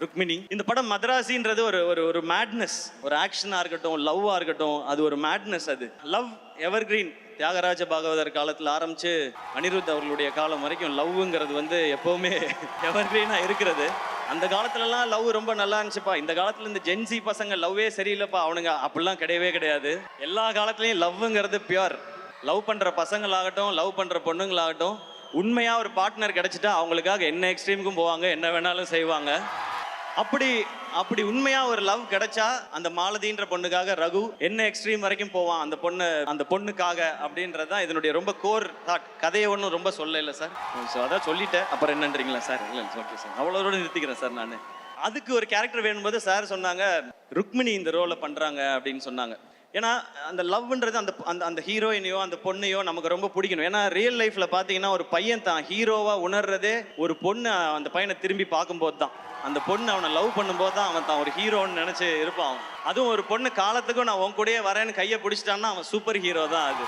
ருக்மிணி. இந்த படம் மதராசின்றது ஒரு ஒரு ஒரு மேட்னஸ், ஒரு ஆக்ஷனா இருக்கட்டும், லவ்வா இருக்கட்டும், அது ஒரு மேட்னஸ். அது லவ் எவர்கிரீன். தியாகராஜ பாகவதர் காலத்துல ஆரம்பிச்சு அனிருத் அவர்களுடைய காலம் வரைக்கும் லவ்ங்கிறது வந்து எப்பவுமே எவர்கிரீனா இருக்கிறது. அந்த காலத்துலலாம் லவ் ரொம்ப நல்லா இருந்துச்சுப்பா. இந்த காலத்துல இந்த ஜென்சி பசங்க லவ்வே சரியில்லைப்பா அவனுங்க அப்படிலாம் கிடையவே கிடையாது. எல்லா காலத்துலயும் லவ்ங்கிறது பியூர். லவ் பண்ற பசங்களாகட்டும், லவ் பண்ற பொண்ணுங்களாகட்டும், உண்மையா ஒரு பார்ட்னர் கிடைச்சிட்டா அவங்களுக்காக என்ன எக்ஸ்ட்ரீமுக்கும் போவாங்க, என்ன வேணாலும் செய்வாங்க. அப்படி அப்படி உண்மையா ஒரு லவ் கிடைச்சா அந்த மாலதின்ற பொண்ணுக்காக ரகு என்ன எக்ஸ்ட்ரீம் வரைக்கும் போவான் அந்த பொண்ணுக்காக அப்படின்றது தான் இதனுடைய ரொம்ப கோர் தாட். கதையை ஒன்றும் ரொம்ப சொல்ல இல்லை சார். ஸோ அதான் சொல்லிட்டேன். அப்புறம் என்னன்றீங்களா சார்? இல்லை ஓகே சார், அவ்வளோட நிறுத்திக்கிறேன் சார். நான் அதுக்கு ஒரு கேரக்டர் வேணும்போது சார் சொன்னாங்க ருக்மிணி இந்த ரோலை பண்றாங்க அப்படின்னு சொன்னாங்க. ஏன்னா அந்த லவ்ன்றது அந்த அந்த அந்த ஹீரோயினையோ அந்த பொண்ணையோ நமக்கு ரொம்ப பிடிக்கணும். ஏன்னா ரியல் லைஃப்ல பார்த்தீங்கன்னா ஒரு பையன் தான் ஹீரோவா உணர்றதே ஒரு பொண்ணு அந்த பையனை திரும்பி பார்க்கும்போது தான். அந்த பொண்ணு அவனை லவ் பண்ணும்போது தான் அவன் தான் ஒரு ஹீரோன்னு நினைச்சு இருப்பான். அதுவும் ஒரு பொண்ணு காலத்துக்கும் நான் உன் கூடயே வரேன்னு கையை பிடிச்சிட்டான்னா அவன் சூப்பர் ஹீரோ தான் அது.